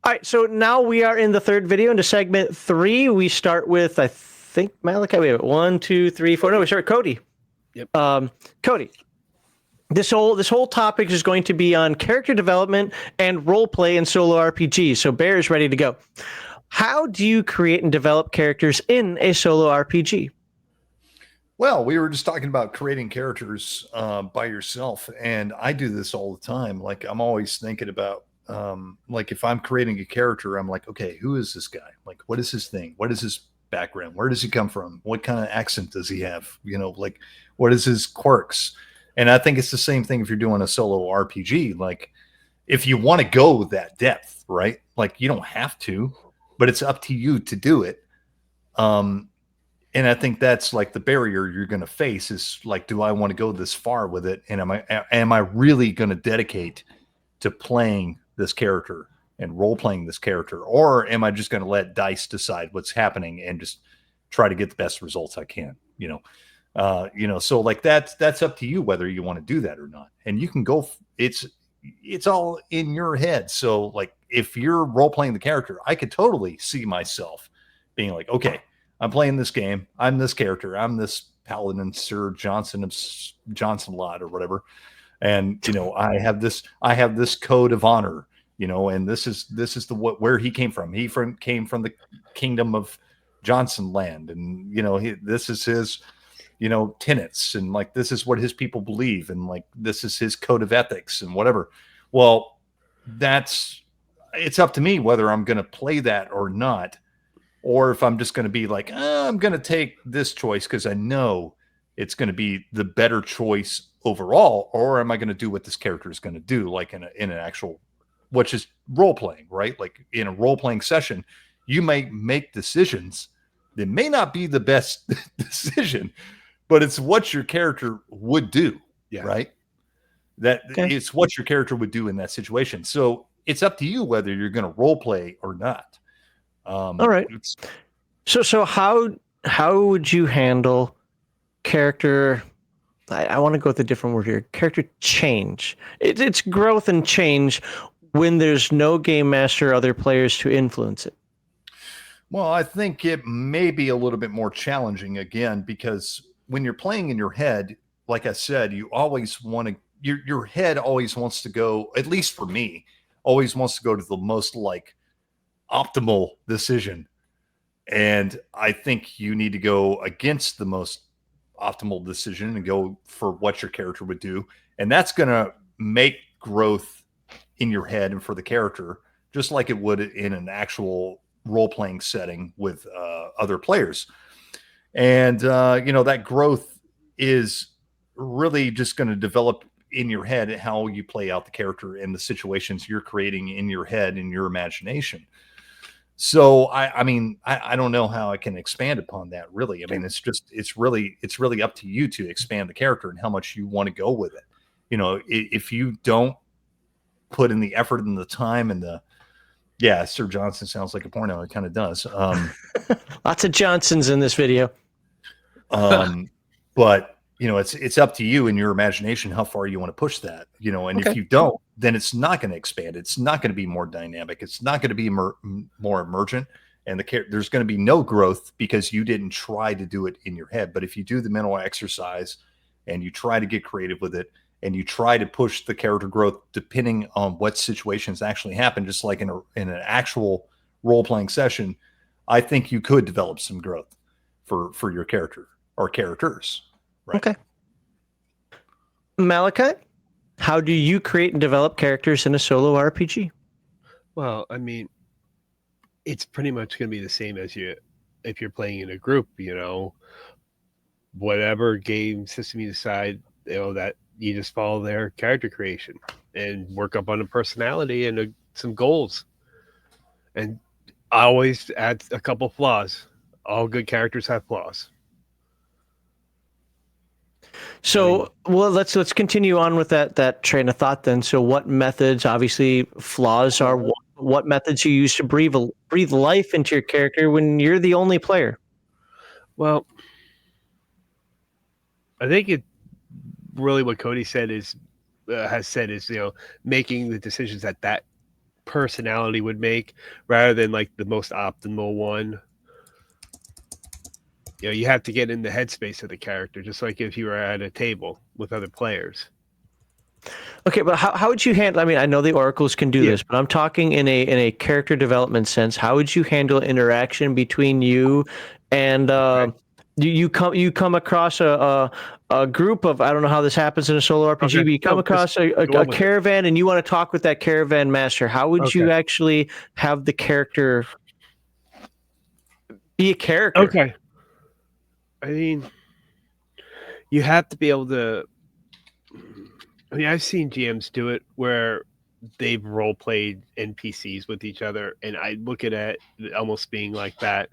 All right, so now we are in the third video into segment 3. We start with, I think, Malachi. We have 1, 2, 3, 4. No, we start with Cody. Yep. Cody, this whole topic is going to be on character development and role play in solo RPG. So Bear is ready to go. How do you create and develop characters in a solo RPG? Well, we were just talking about creating characters by yourself, and I do this all the time. Like, I'm always thinking about, like, if I'm creating a character, I'm like, okay, who is this guy? Like, what is his thing? What is his background? Where does he come from? What kind of accent does he have? You know, like, what is his quirks? And I think it's the same thing if you're doing a solo RPG. Like, if you want to go that depth, right? Like, you don't have to, but it's up to you to do it. And I think that's like the barrier you're going to face is like, do I want to go this far with it? And am I really going to dedicate to playing this character and role playing this character? Or am I just going to let dice decide what's happening and just try to get the best results I can, so like that's up to you whether you want to do that or not. And you can go, it's all in your head. So like, if you're role playing the character, I could totally see myself being like, okay, I'm playing this game. I'm this character. I'm this Paladin Sir Johnson of Johnson Lot or whatever. And, I have this code of honor, and this is where he came from. He came from the kingdom of Johnson land. And, this is his, tenets. And like, this is what his people believe. And like, this is his code of ethics and whatever. Well, it's up to me whether I'm going to play that or not. Or if I'm just going to be like, I'm going to take this choice because I know it's going to be the better choice overall. Or am I going to do what this character is going to do, like in an actual, which is role playing, right? Like in a role playing session, you may make decisions that may not be the best decision, but it's what your character would do, right? It's what your character would do in that situation. So it's up to you whether you're going to role play or not. All right. So how would you handle character? I want to go with a different word here. Character change. It's growth and change when there's no game master or other players to influence it. Well, I think it may be a little bit more challenging again, because when you're playing in your head, like I said, you always want to, your head always wants to go, at least for me, always wants to go to the most like optimal decision. And I think you need to go against the most optimal decision and go for what your character would do. And that's going to make growth in your head and for the character, just like it would in an actual role-playing setting with other players. And, that growth is really just going to develop in your head how you play out the character and the situations you're creating in your head and your imagination. So I mean, I don't know how I can expand upon that really. I mean, it's really up to you to expand the character and how much you want to go with it. If you don't put in the effort and the time and Sir Johnson sounds like a porno. It kind of does. Lots of Johnsons in this video. But it's up to you in your imagination how far you want to push that, and if you don't, then it's not going to expand. It's not going to be more dynamic. It's not going to be more emergent, and there's going to be no growth because you didn't try to do it in your head. But if you do the mental exercise and you try to get creative with it and you try to push the character growth depending on what situations actually happen, just like in an actual role-playing session, I think you could develop some growth for your character or characters. Right. Okay. Malachi, how do you create and develop characters in a solo RPG? Well, I mean, it's pretty much going to be the same as if you're playing in a group, whatever game system you decide, that you just follow their character creation and work up on a personality and some goals. And I always add a couple flaws. All good characters have flaws. So, well, let's continue on with that train of thought then. So what methods, obviously flaws are what methods you use to breathe life into your character when you're the only player? Well, I think it really what Cody said has said is, making the decisions at that personality would make, rather than like the most optimal one. You know, you have to get in the headspace of the character, just like if you were at a table with other players. Okay, but how would you handle? I mean, I know the oracles can do Yeah. this, but I'm talking in a character development sense. How would you handle interaction between you and you come across a group of, I don't know how this happens in a solo RPG, Okay. but you come No, across just a go on with it. caravan and you want to talk with that caravan master. How would you Okay. actually have the character be a character? Okay. I mean, you have to be able to. I mean, I've seen GMs do it where they've role played NPCs with each other, and I look at it almost being like that.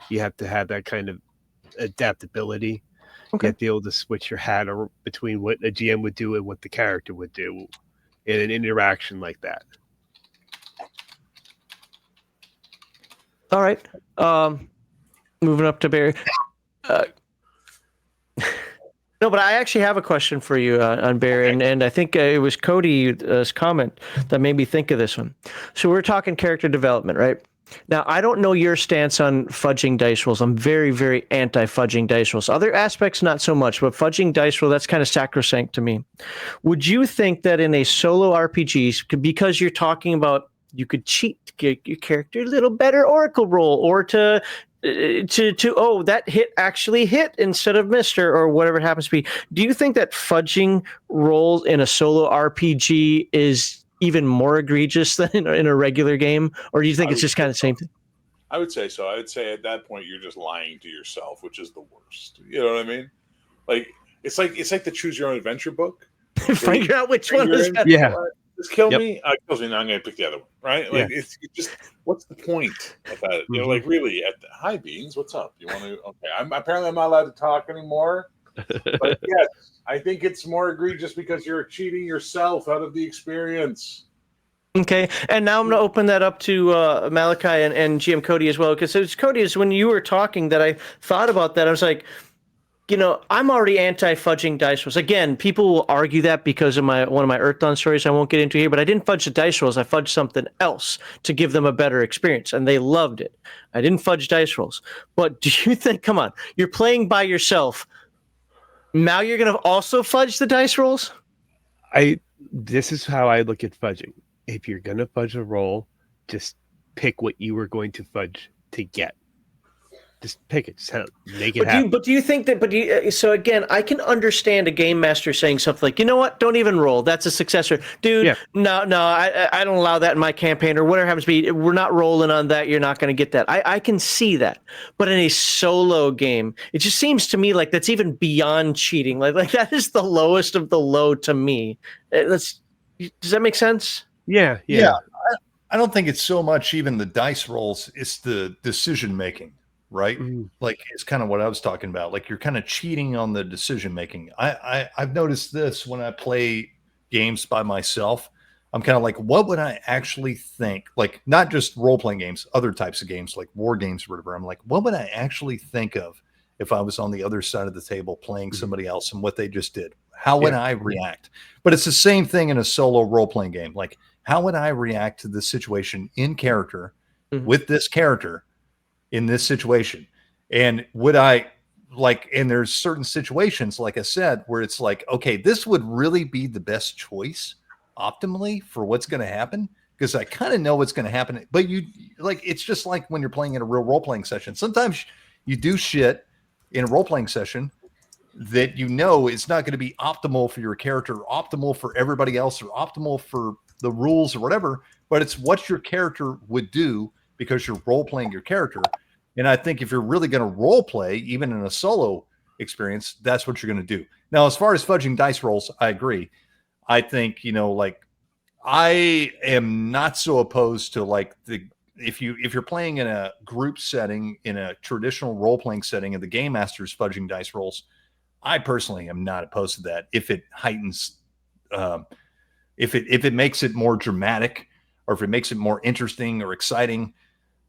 You have to have that kind of adaptability. Okay. You have to be able to switch your hat between what a GM would do and what the character would do in an interaction like that. All right. Moving up to Barry. No, but I actually have a question for you on Barry, and I think it was Cody's comment that made me think of this one. So we're talking character development, right? Now, I don't know your stance on fudging dice rolls. I'm very, very anti-fudging dice rolls. Other aspects, not so much, but fudging dice roll, that's kind of sacrosanct to me. Would you think that in a solo RPG, because you're talking about you could cheat to get your character a little better oracle roll, or to oh, that hit actually hit instead of missed, or whatever it happens to be. Do you think that fudging rolls in a solo RPG is even more egregious than in a regular game, or do you think it's just kind of the same thing? I would say so. I would say at that point you're just lying to yourself, which is the worst. You know what I mean? Like it's like the choose your own adventure book. Figure out which one is better. Yeah. Just kill me. Kills me. Now I'm going to pick the other one. Right? Like it's just what's the point of that? You know, like really. Hi Beans, what's up? You want to? Okay, I'm not allowed to talk anymore. But yes, I think it's more egregious because you're cheating yourself out of the experience. Okay, and now I'm going to open that up to Malachi and GM Cody as well, because it's Cody, is when you were talking that I thought about that. I was like, you know, I'm already anti-fudging dice rolls. Again, people will argue that because of one of my Earthdawn stories I won't get into here, but I didn't fudge the dice rolls. I fudged something else to give them a better experience, and they loved it. I didn't fudge dice rolls. But do you think, come on, you're playing by yourself. Now you're going to also fudge the dice rolls? This is how I look at fudging. If you're going to fudge a roll, just pick what you were going to fudge to get. Just pick it. Just make it happen. But do you think that? So again, I can understand a game master saying something like, "You know what? Don't even roll. That's a successor, dude. Yeah. No, I don't allow that in my campaign or whatever happens to be. We're not rolling on that. You're not going to get that. I can see that. But in a solo game, it just seems to me like that's even beyond cheating. Like that is the lowest of the low to me. Does that make sense? Yeah. I don't think it's so much even the dice rolls; it's the decision making. Right? Like it's kind of what I was talking about. Like you're kind of cheating on the decision making. I've noticed this when I play games by myself. I'm kind of like, what would I actually think? Like not just role playing games, other types of games like war games or whatever. I'm like, what would I actually think of if I was on the other side of the table playing somebody else and what they just did? How would I react? But it's the same thing in a solo role playing game. Like how would I react to this situation in character with this character? In this situation, and would I like, and there's certain situations, like I said, where it's like, okay, this would really be the best choice optimally for what's going to happen, because I kind of know what's going to happen. But you like, it's just like when you're playing in a real role-playing session, sometimes you do shit in a role-playing session that you know is not going to be optimal for your character, optimal for everybody else, or optimal for the rules or whatever, but it's what your character would do because you're role playing your character. And I think if you're really going to role play, even in a solo experience, that's what you're going to do. Now, as far as fudging dice rolls, I agree. I think, you know, like I am not so opposed to like if you're playing in a group setting, in a traditional role playing setting, and the game master is fudging dice rolls, I personally am not opposed to that. If it heightens, if it makes it more dramatic, or if it makes it more interesting or exciting.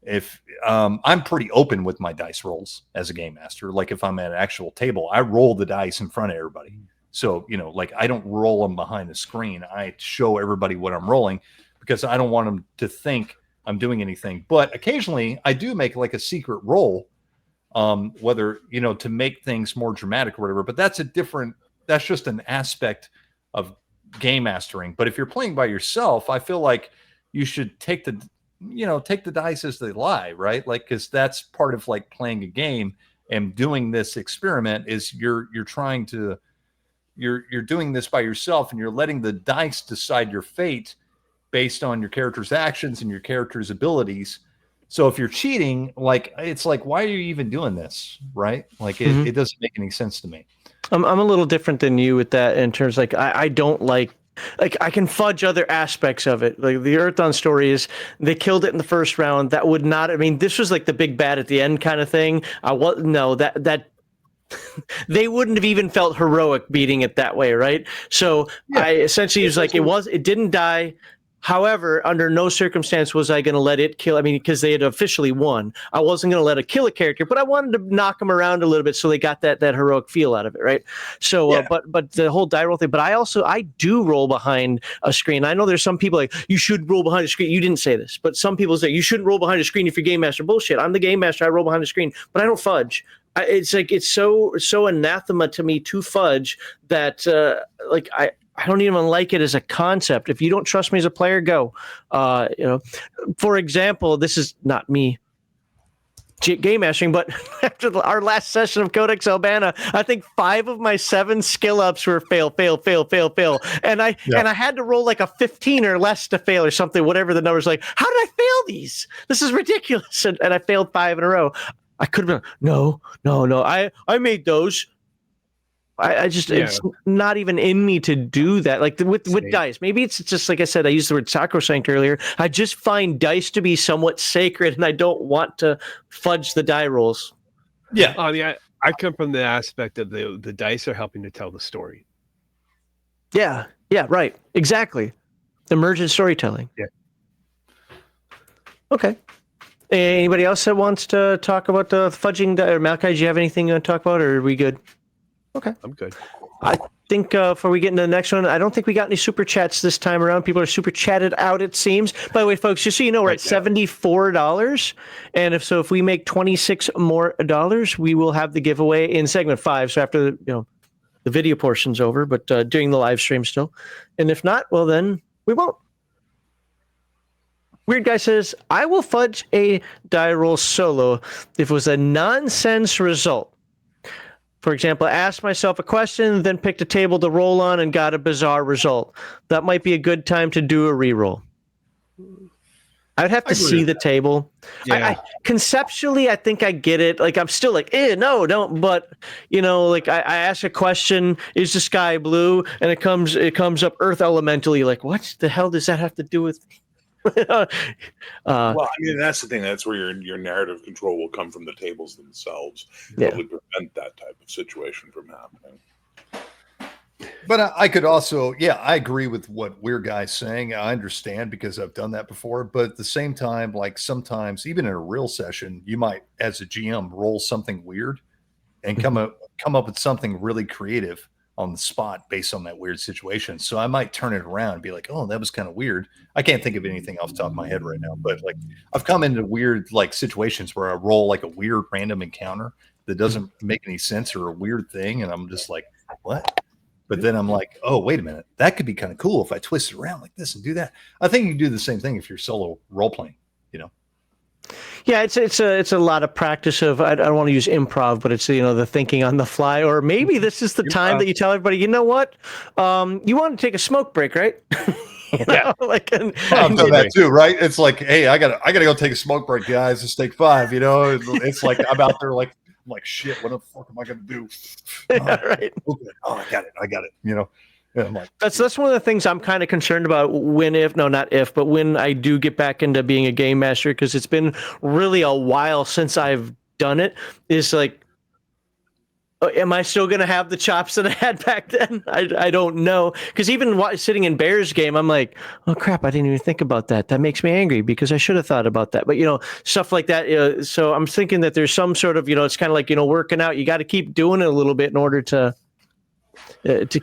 If I'm pretty open with my dice rolls as a game master, like if I'm at an actual table, I roll the dice in front of everybody. So, you know, like I don't roll them behind the screen. I show everybody what I'm rolling. because I don't want them to think I'm doing anything. But occasionally I do make like a secret roll, whether, you know, to make things more dramatic or whatever. But that's just an aspect of game mastering. But if you're playing by yourself, I feel like you should take the dice as they lie, right? Like, because that's part of like playing a game and doing this experiment is you're doing this by yourself, and you're letting the dice decide your fate based on your character's actions and your character's abilities. So if you're cheating, like, it's like, why are you even doing this, right? Like, it doesn't make any sense to me. I'm a little different than you with that in terms, like, I don't like I can fudge other aspects of it. Like the Earthdawn story is they killed it in the first round. That would not, I mean, this was like the big bad at the end kind of thing. That they wouldn't have even felt heroic beating it that way, right? So yeah. I essentially was like, it didn't die. However, under no circumstance was I going to let it kill. I mean, because they had officially won. I wasn't going to let it kill a character, but I wanted to knock them around a little bit so they got that heroic feel out of it, right? So, yeah. But the whole die roll thing. But I do roll behind a screen. I know there's some people like, you should roll behind a screen. You didn't say this, but some people say you shouldn't roll behind a screen if you're game master. Bullshit. I'm the game master. I roll behind the screen, but I don't fudge. It's like it's so anathema to me to fudge that I don't even like it as a concept. If you don't trust me as a player, go. For example, this is not me game mastering, but after our last session of Codex Albana, I think 5 of my 7 skill ups were fail. And I had to roll like a 15 or less to fail or something, whatever the number's like. How did I fail these? This is ridiculous. And I failed 5 in a row. I could have been, no. I made those. It's not even in me to do that. Like with dice, maybe it's just like I said, I used the word sacrosanct earlier. I just find dice to be somewhat sacred, and I don't want to fudge the die rolls. Yeah. I come from the aspect of the dice are helping to tell the story. Yeah, right. Exactly. Emergent storytelling. Yeah. Okay. Anybody else that wants to talk about the fudging? Or Malachi, do you have anything to talk about, or are we good? Okay. I'm good. I think before we get into the next one, I don't think we got any super chats this time around. People are super chatted out, it seems. By the way, folks, just so you know, we're at $74. And if we make $26 more, we will have the giveaway in segment 5. So after the video portion's over, but during the live stream still. And if not, well, then we won't. Weird Guy says, I will fudge a die roll solo if it was a nonsense result. For example, I asked myself a question, then picked a table to roll on and got a bizarre result. That might be a good time to do a reroll. I'd have to see the table. Yeah. Conceptually, I think I get it. Like, I'm still like, no, don't. But, like I ask a question, is the sky blue? And it comes up earth elementally. Like, what the hell does that have to do with well, I mean, that's the thing. That's where your narrative control will come from the tables themselves. Probably prevent that type of situation from happening. But I could also, I agree with what Weird Guy's saying. I understand because I've done that before. But at the same time, like sometimes, even in a real session, you might, as a GM, roll something weird and come up with something really creative on the spot based on that weird situation. So I might turn it around and be like, oh, that was kind of weird. I can't think of anything off the top of my head right now, but like I've come into weird like situations where I roll like a weird random encounter that doesn't make any sense or a weird thing. And I'm just like, what? But then I'm like, oh, wait a minute. That could be kind of cool if I twist it around like this and do that. I think you can do the same thing if you're solo role playing, Yeah, it's a lot of practice of, I don't want to use improv, but it's, the thinking on the fly, or maybe this is the time that you tell everybody, you know what, you want to take a smoke break, right? I've done that too, right? It's like, hey, I gotta go take a smoke break, guys. It's take 5, It's like I'm out there like, I'm like, shit, what the fuck am I gonna do? Right. Okay. Oh, I got it. And I'm like, that's one of the things I'm kind of concerned about when I do get back into being a game master, because it's been really a while since I've done it, is like, am I still going to have the chops that I had back then? I don't know. Because even sitting in Bears game, I'm like, oh crap, I didn't even think about that. That makes me angry because I should have thought about that. But, stuff like that. So I'm thinking that there's some sort of, it's kind of like, working out. You got to keep doing it a little bit in order to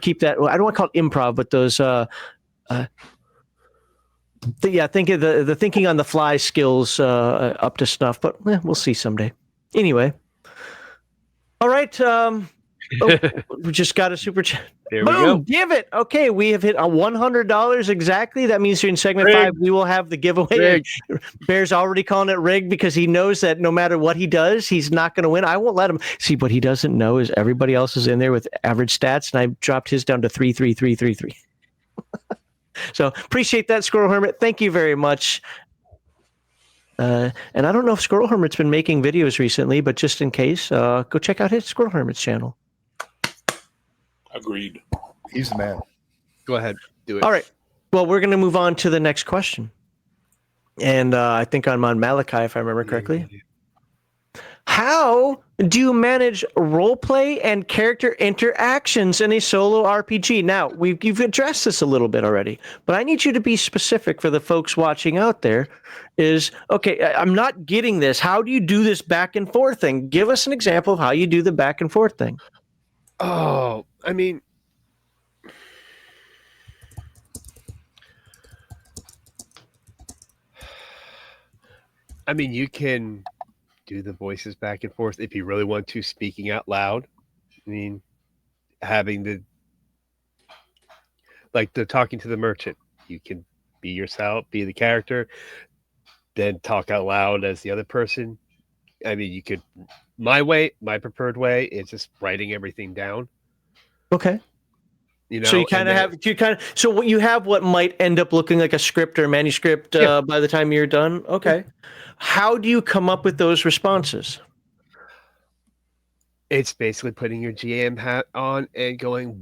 keep that. I don't want to call it improv, but those think of the thinking on the fly skills up to snuff, but we'll see someday. Anyway, all right. We just got a super chat. There we Boom! go. Give it. Okay, we have hit $100 exactly. That means during segment Rigged. 5 we will have the giveaway. Rigged. Bear's already calling it rigged because he knows that no matter what he does, he's not going to win. I won't let him. See, what he doesn't know is everybody else is in there with average stats, and I dropped his down to 33333. So appreciate that, Squirrel Hermit. Thank you very much. And I don't know if Squirrel Hermit's been making videos recently, but just in case, go check out his Squirrel Hermit's channel. Agreed. He's the man. Go ahead. Do it. All right. Well, we're going to move on to the next question. And I think I'm on Malachi, if I remember correctly. How do you manage roleplay and character interactions in a solo RPG? Now, you've addressed this a little bit already, but I need you to be specific for the folks watching out there. Okay, I'm not getting this. How do you do this back and forth thing? Give us an example of how you do the back and forth thing. Oh, I mean, you can do the voices back and forth if you really want to, speaking out loud. I mean, having the talking to the merchant. You can be yourself, be the character, then talk out loud as the other person. I mean, you could. My preferred way is just writing everything down. Okay. So you kind of have so what you have what might end up looking like a script or manuscript by the time you're done. Okay. How do you come up with those responses? It's basically putting your GM hat on and going,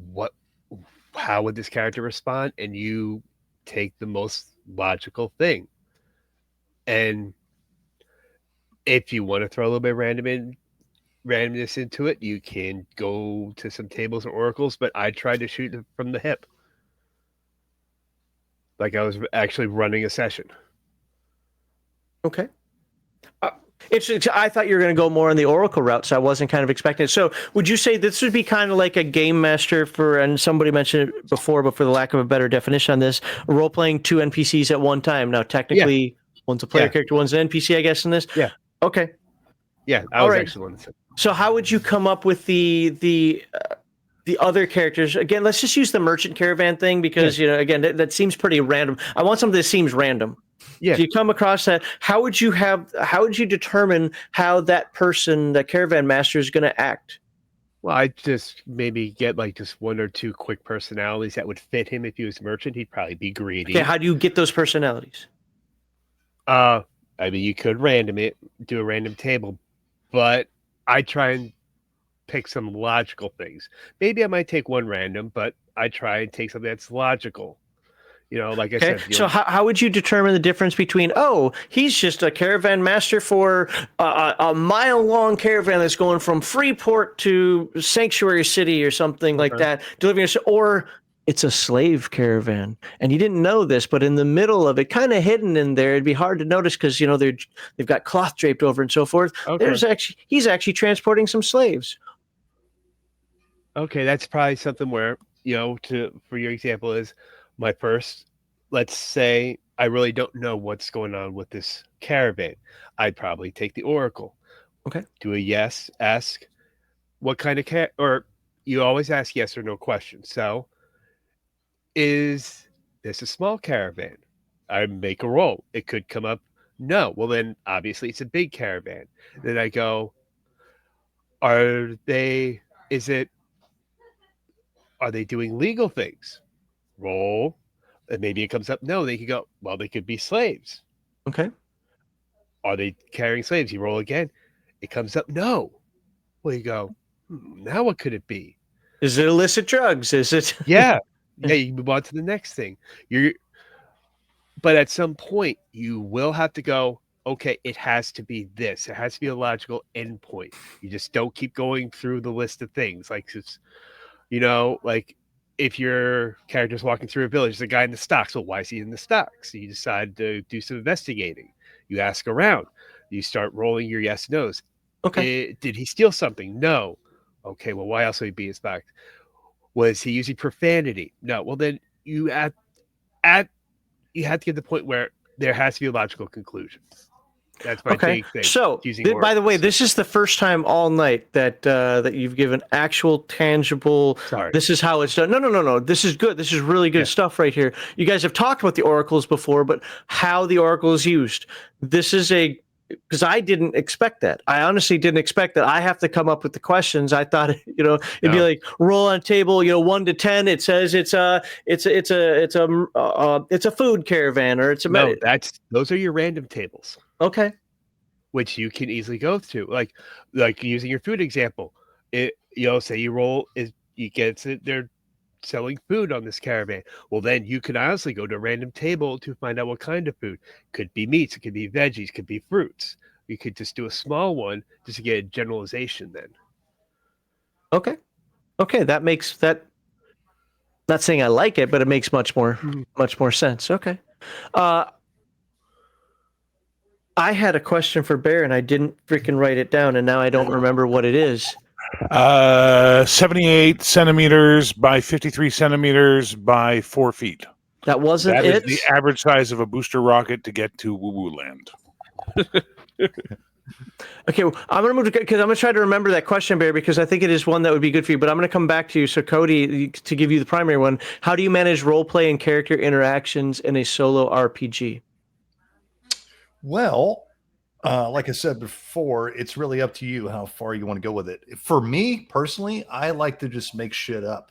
how would this character respond? And you take the most logical thing. And if you want to throw a little bit of randomness into it, you can go to some tables or oracles, but I tried to shoot it from the hip. Like I was actually running a session. Okay. I thought you were going to go more on the oracle route, so I wasn't kind of expecting it. So would you say this would be kind of like a game master and somebody mentioned it before, but for the lack of a better definition on this, role-playing 2 NPCs at one time. Now, technically, one's a player character, one's an NPC, I guess, in this? Yeah. Okay. Yeah, I was actually one of them. So how would you come up with the other characters? Again, let's just use the merchant caravan thing because, again, that seems pretty random. I want something that seems random. Yeah. So you come across that. How would you determine how that person, the caravan master, is going to act? Well, I'd just maybe get just 1 or 2 quick personalities that would fit him. If he was a merchant, he'd probably be greedy. Okay, how do you get those personalities? I mean, you could do a random table, but I try and pick some logical things. Maybe I might take one random, but I try and take something that's logical. Like I said. So how would you determine the difference between, he's just a caravan master for a mile-long caravan that's going from Freeport to Sanctuary City or something like that, delivering or it's a slave caravan, and you didn't know this, but in the middle of it, kind of hidden in there, it'd be hard to notice because they've got cloth draped over and so forth. Okay. He's actually transporting some slaves. Okay, that's probably something where for your example is my first. Let's say I really don't know what's going on with this caravan. I'd probably take the oracle. Okay. Do a yes. Ask what kind of or you always ask yes or no questions. So. Is this a small caravan? I make a roll. It could come up. No. Well, then obviously it's a big caravan. Then I go, are they doing legal things? Roll. And maybe it comes up. No, they could go, well, they could be slaves. Okay. Are they carrying slaves? You roll again. It comes up. No. Well, you go, now what could it be? Is it illicit drugs? Is it? Yeah. Yeah, you move on to the next thing. But at some point, you will have to go, okay, it has to be this. It has to be a logical endpoint. You just don't keep going through the list of things. If your character's walking through a village, there's a guy in the stocks. Well, why is he in the stocks? So you decide to do some investigating. You ask around. You start rolling your yes, no's. Okay. Did he steal something? No. Okay, well, why else would he be in his stocks? Was he using profanity? No. Well, then you at you have to get to the point where there has to be a logical conclusion. That's my big thing. So, by the way, this is the first time all night that that you've given actual tangible. Sorry. This is how it's done. No. This is good. This is really good stuff right here. You guys have talked about the oracles before, but how the oracle is used. This is because I didn't expect that. I honestly didn't expect that. I have to come up with the questions. I thought, it'd be like roll on table, 1 to 10. It says it's a food caravan, or it's a those are your random tables. Okay. Which you can easily go through, like using your food example. Say you roll you get it. They're selling food on this caravan. Well, then you can honestly go to a random table to find out what kind of food. Could be meats, it could be veggies, could be fruits. You could just do a small one just to get a generalization. Then. Okay, that makes that. Not saying I like it, but it makes much more sense. Okay. I had a question for Bear, and I didn't freaking write it down, and now I don't remember what it is. 78 centimeters by 53 centimeters by 4 feet. That wasn't That it? is the average size of a booster rocket to get to Woo Woo Land. Okay, well, I'm going to move because I'm going to try to remember that question, Bear, because I think it is one that would be good for you, but I'm going to come back to you. So, Cody, to give you the primary one, how do you manage role play and character interactions in a solo RPG? Well, like I said before, it's really up to you how far you want to go with it. For me personally, I like to just make shit up,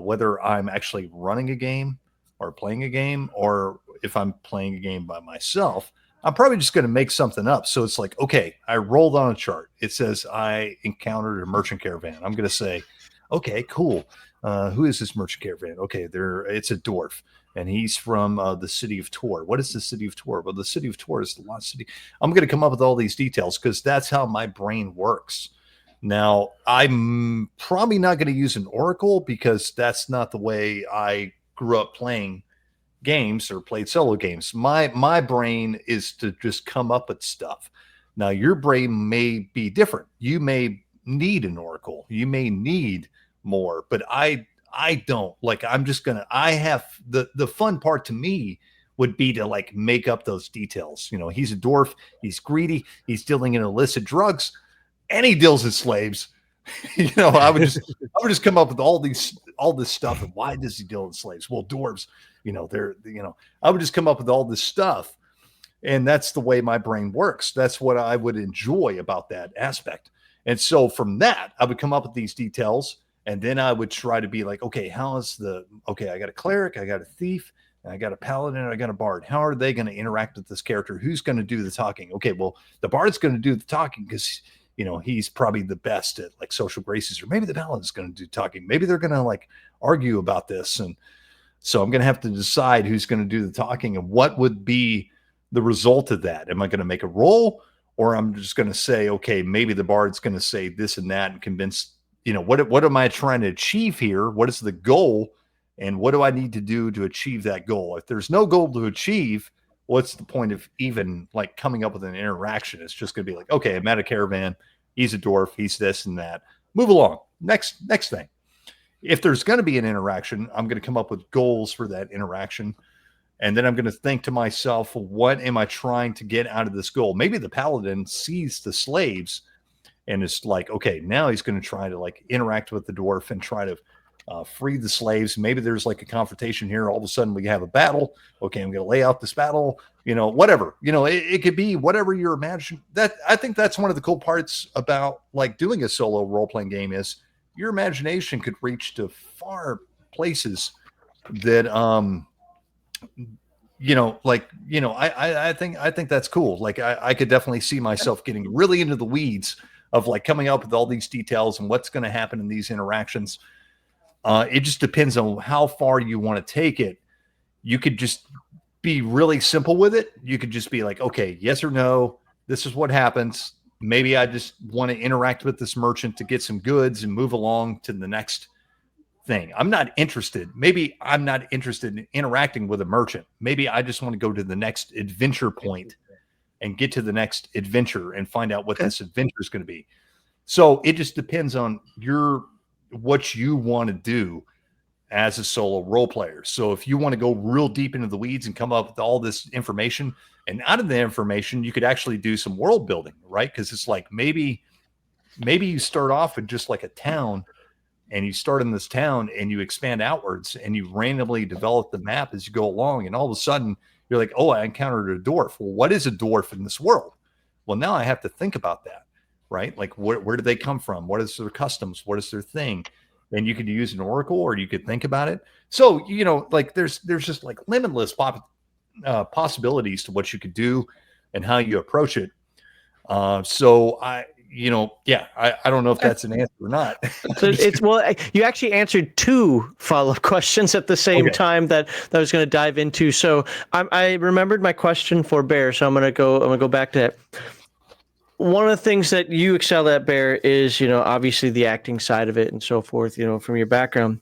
whether I'm actually running a game or playing a game, or if I'm playing a game by myself, I'm probably just going to make something up. So it's like, okay, I rolled on a chart. It says I encountered a merchant caravan. I'm going to say, okay, cool. Who is this merchant caravan? Okay, it's a dwarf. And he's from the city of Tor. What is the city of Tor? Well, the city of Tor is the lost city. I'm going to come up with all these details because that's how my brain works. Now, I'm probably not going to use an oracle because that's not the way I grew up playing games or played solo games. My brain is to just come up with stuff. Now, your brain may be different. You may need an oracle. You may need more, but I don't. Like, I have the fun part to me would be to like make up those details. He's a dwarf, he's greedy, he's dealing in illicit drugs, and he deals in slaves. I would just come up with all this stuff. And why does he deal in slaves? Well, dwarves, I would just come up with all this stuff. And that's the way my brain works. That's what I would enjoy about that aspect. And so from that, I would come up with these details. And then I would try to be like, okay, I got a cleric, I got a thief, and I got a paladin, and I got a bard. How are they going to interact with this character? Who's going to do the talking? Okay, well, the bard's going to do the talking because, he's probably the best at like social graces, or maybe the paladin's going to do talking. Maybe they're going to like argue about this. And so I'm going to have to decide who's going to do the talking and what would be the result of that. Am I going to make a roll, or I'm just going to say, okay, maybe the bard's going to say this and that and convince what am I trying to achieve here? What is the goal? And what do I need to do to achieve that goal? If there's no goal to achieve, what's the point of even like coming up with an interaction? It's just going to be like, okay, I'm at a caravan. He's a dwarf. He's this and that. Move along. Next thing. If there's going to be an interaction, I'm going to come up with goals for that interaction. And then I'm going to think to myself, what am I trying to get out of this goal? Maybe the paladin sees the slaves and it's like, okay, now he's going to try to like interact with the dwarf and try to free the slaves. Maybe there's like a confrontation here. All of a sudden we have a battle. Okay, I'm going to lay out this battle, whatever. It could be whatever you're imagining. I think that's one of the cool parts about like doing a solo role-playing game is your imagination could reach to far places that, I think that's cool. Like I could definitely see myself getting really into the weeds of like coming up with all these details and what's going to happen in these interactions. It just depends on how far you want to take it. You could just be really simple with it. You could just be like, okay, yes or no, this is what happens. Maybe I just want to interact with this merchant to get some goods and move along to the next thing. I'm not interested. Maybe I'm not interested in interacting with a merchant. Maybe I just want to go to the next adventure point and get to the next adventure and find out what this adventure is going to be. So it just depends on what you want to do. as a solo role player. So if you want to go real deep into the weeds and come up with all this information, and out of the information, you could actually do some world building, right? Because it's like maybe you start off with just like a town, and you start in this town and you expand outwards and you randomly develop the map as you go along. And all of a sudden you're like, oh, I encountered a dwarf. Well, what is a dwarf in this world? Well, now I have to think about that, right? Like where do they come from? What is their customs? What is their thing? And you could use an oracle, or you could think about it. So, you know, like there's just like limitless possibilities to what you could do and how you approach it. So I don't know if that's an answer or not. So you actually answered 2 follow-up questions at the same time that I was going to dive into. So I remembered my question for Bear, so I'm going to go back to that. One of the things that you excel at, Bear, is, you know, obviously the acting side of it and so forth, you know, from your background.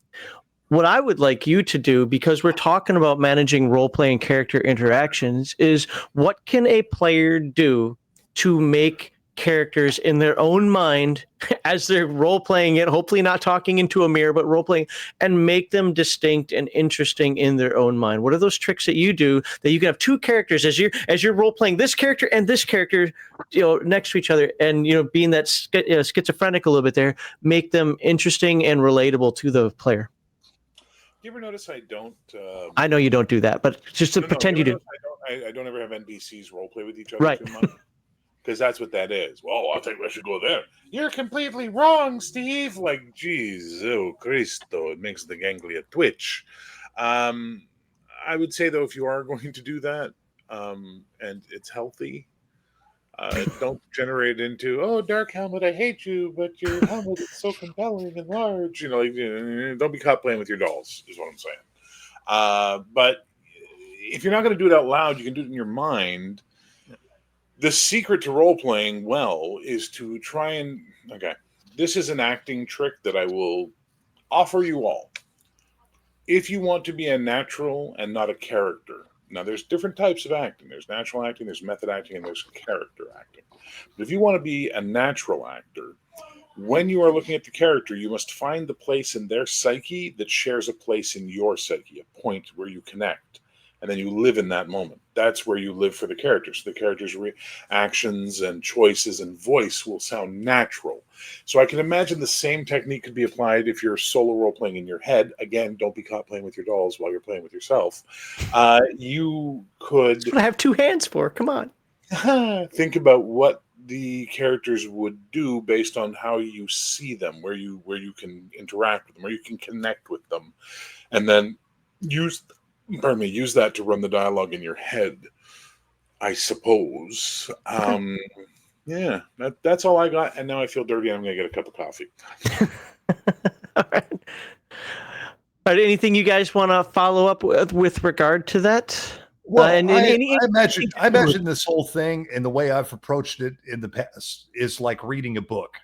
What I would like you to do, because we're talking about managing role-play and character interactions, is what can a player do to make characters in their own mind as they're role-playing it, hopefully not talking into a mirror, but role-playing, and make them distinct and interesting in their own mind? What are those tricks that you do that you can have 2 characters as you're role-playing this character and this character, you know, next to each other, and, you know, being that schizophrenic a little bit there, make them interesting and relatable to the player? You ever notice I don't? I know you don't do that, but just to pretend you do. I don't ever have NPCs roleplay with each other too much. Because that's what that is. Well, I think I should go there. You're completely wrong, Steve. Like, geez, oh Cristo, it makes the ganglia twitch. I would say, though, if you are going to do that, and it's healthy, don't generate into, oh, Dark Helmet, I hate you, but your helmet is so compelling and large. You know, like, don't be caught playing with your dolls, is what I'm saying. But if you're not going to do it out loud, you can do it in your mind. The secret to role-playing well is to try and... Okay, this is an acting trick that I will offer you all. If you want to be a natural and not a character... Now, there's different types of acting. There's natural acting, there's method acting, and there's character acting. But if you want to be a natural actor, when you are looking at the character, you must find the place in their psyche that shares a place in your psyche, a point where you connect. And then you live in that moment. That's where you live for the characters. The characters' actions and choices and voice will sound natural. So I can imagine the same technique could be applied if you're solo role-playing in your head. Again, don't be caught playing with your dolls while you're playing with yourself. You could... That's what I have 2 hands for. Come on. Think about what the characters would do based on how you see them, where you can interact with them, where you can connect with them. And then use that to run the dialogue in your head, I suppose. Yeah, that's all I got. And now I feel dirty. I'm going to get a cup of coffee. All right. Anything you guys want to follow up with regard to that? Well, I imagine this whole thing and the way I've approached it in the past is like reading a book,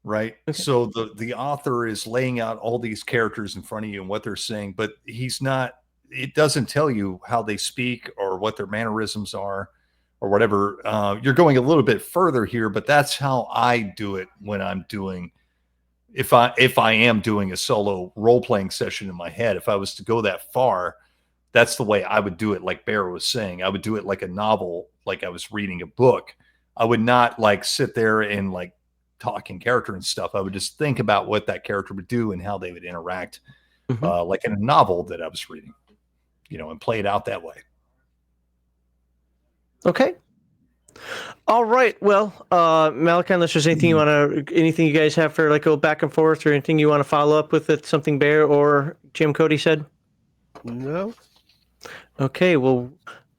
right? Okay. So the author is laying out all these characters in front of you and what they're saying, but it doesn't tell you how they speak or what their mannerisms are or whatever. You're going a little bit further here, but that's how I do it when I'm doing, if I am doing a solo role-playing session in my head. If I was to go that far, that's the way I would do it. Like Bear was saying, I would do it like a novel, like I was reading a book. I would not like sit there and like talk in character and stuff. I would just think about what that character would do and how they would interact, like in a novel that I was reading. You know, and play it out that way. Okay. All right. Well, Malachi, unless there's anything you guys have for like go back and forth, or anything you want to follow up with it, something Bear or Jim Cody said? No. Okay. Well,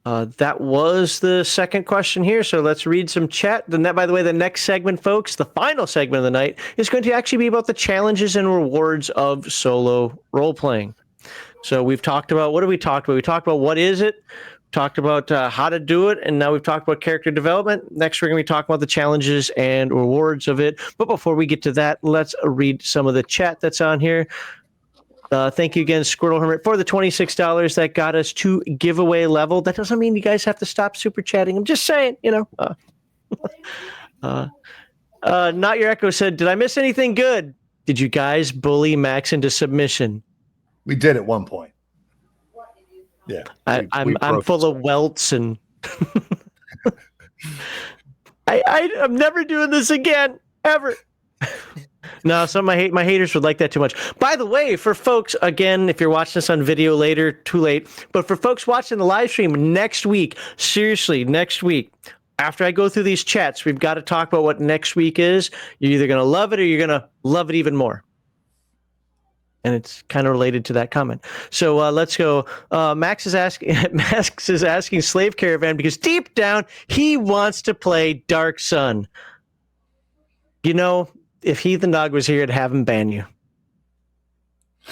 that was the second question here. So let's read some chat. By the way, the next segment, folks, the final segment of the night, is going to actually be about the challenges and rewards of solo role playing. So we've talked about, what did we talk about? We talked about what is it, talked about how to do it, and now we've talked about character development. Next, we're going to be talking about the challenges and rewards of it. But before we get to that, let's read some of the chat that's on here. Thank you again, Squirtle Hermit, for the $26 that got us to giveaway level. That doesn't mean you guys have to stop super chatting. I'm just saying, you know. Not Your Echo said, did I miss anything good? Did you guys bully Max into submission? We did at one point. Yeah. I'm full of welts and I'm never doing this again, ever. No, some of my haters would like that too much. By the way, for folks, again, if you're watching this on video later, too late. But for folks watching the live stream next week, seriously, next week, after I go through these chats, we've got to talk about what next week is. You're either going to love it or you're going to love it even more. And it's kind of related to that comment. So let's go. Max is asking Slave Caravan because deep down he wants to play Dark Sun. You know, if Heathen Dog was here, I'd have him ban you.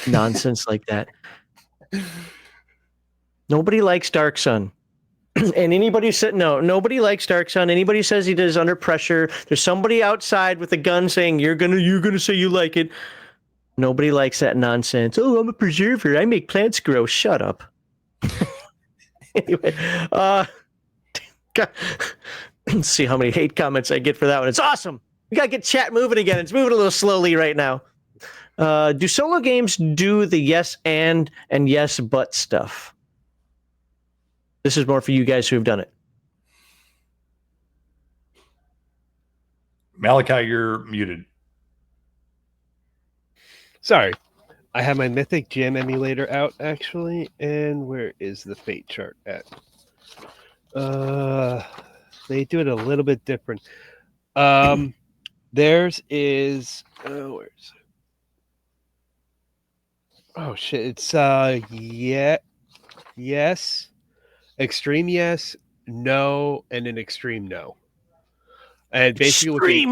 Nonsense like that. Nobody likes Dark Sun. And anybody said nobody likes Dark Sun. Anybody says he does under pressure. There's somebody outside with a gun saying you're gonna say you like it. Nobody likes that nonsense. Oh, I'm a preserver. I make plants grow. Shut up. Anyway, let's see how many hate comments I get for that one. It's awesome. We got to get chat moving again. It's moving a little slowly right now. Do solo games do the yes and yes but stuff? This is more for you guys who have done it. Malachi, you're muted. Sorry. I have my Mythic Gem emulator out, actually. And where is the fate chart at? They do it a little bit different. Theirs is... where is it? Oh, shit. It's yes, extreme yes, no, and an extreme no. And basically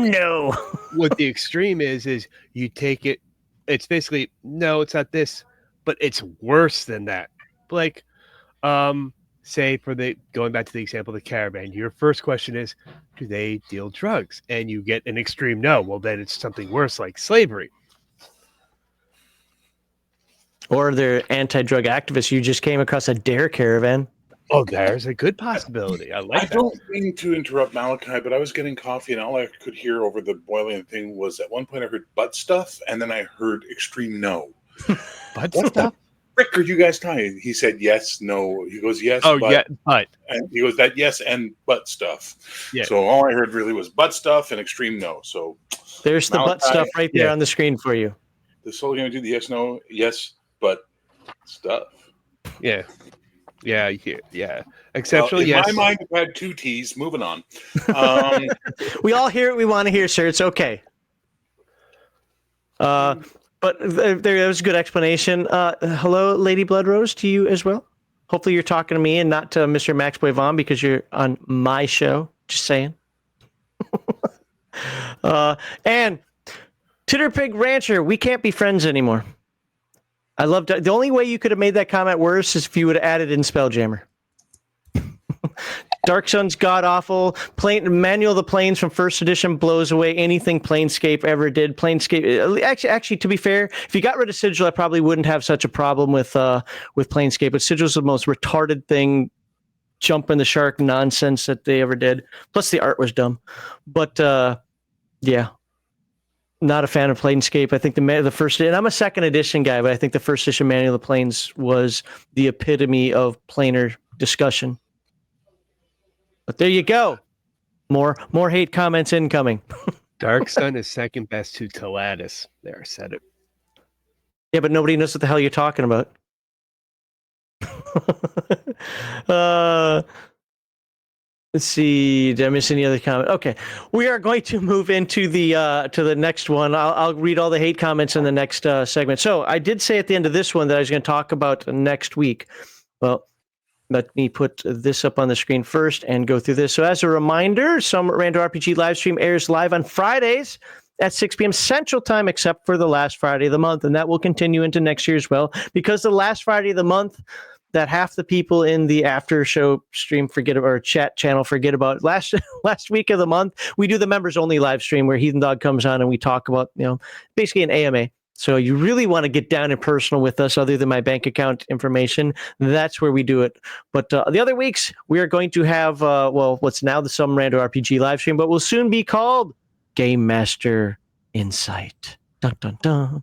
what the extreme is you take it. It's basically, no, it's not this, but it's worse than that. Like, say going back to the example of the caravan, your first question is, do they deal drugs? And you get an extreme no. Well, then it's something worse like slavery. Or they're anti-drug activists. You just came across a dare caravan. Oh, there's a good possibility. I like that. I don't mean to interrupt Malachi, but I was getting coffee and all I could hear over the boiling thing was at one point I heard butt stuff and then I heard extreme no. Butt stuff? The frick are you guys talking? He said yes, no. He goes yes, but. Yeah, but. And he goes that yes and butt stuff. Yeah. So all I heard really was butt stuff and extreme no. So there's the butt stuff right there on the screen for you. The solo going to do the yes, no, yes, but stuff. Yeah. Yeah. Exceptional, in yes. my mind, I've had two T's. Moving on. We all hear what we want to hear, sir. It's okay. But there was a good explanation. Hello, Lady Bloodrose, to you as well. Hopefully you're talking to me and not to Mr. Max Boy Vaughn because you're on my show. Just saying. And Titterpig Rancher, we can't be friends anymore. I loved it. The only way you could have made that comment worse is if you would have added in Spelljammer. Dark Sun's god-awful. Manual of the Planes from first edition blows away anything Planescape ever did. Planescape, actually, to be fair, if you got rid of Sigil, I probably wouldn't have such a problem with Planescape. But Sigil's the most retarded thing, jump in the shark nonsense that they ever did. Plus, the art was dumb. But, yeah. Not a fan of Planescape. I think the first, and I'm a second edition guy, but I think the first edition Manual of the Planes was the epitome of planar discussion. But there you go. More hate comments incoming. Dark Sun is second best to Talatis. There, I said it. Yeah, but nobody knows what the hell you're talking about. Let's see. Did I miss any other comment? Okay, we are going to move into the next one. I'll read all the hate comments in the next segment. So I did say at the end of this one that I was going to talk about next week. Well, let me put this up on the screen first and go through this. So as a reminder, some Rando RPG live stream airs live on Fridays at 6 p.m. Central Time, except for the last Friday of the month, and that will continue into next year as well. Because the last Friday of the month, that half the people in the after show stream forget about, or chat channel forget about. Last week of the month, we do the members only live stream where Heathen Dog comes on and we talk about, basically an AMA. So you really want to get down and personal with us other than my bank account information. That's where we do it. But the other weeks, we are going to have, what's now the Some Rando RPG live stream, but will soon be called Game Master Insight. Dun, dun, dun.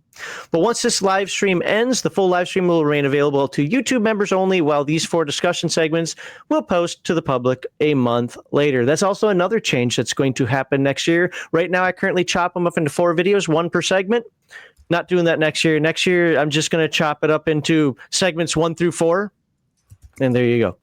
But once this live stream ends, the full live stream will remain available to YouTube members only, while these 4 discussion segments will post to the public a month later. That's also another change that's going to happen next year. Right now, I currently chop them up into 4 videos, 1 per segment. Not doing that next year. Next year, I'm just going to chop it up into segments 1 through 4. And there you go.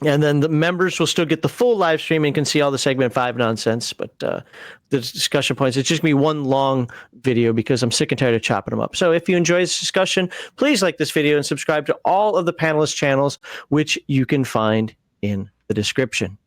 And then the members will still get the full live stream and can see all the segment 5 nonsense. But the discussion points, it's just going to be one long video because I'm sick and tired of chopping them up. So if you enjoy this discussion, please like this video and subscribe to all of the panelists' channels, which you can find in the description.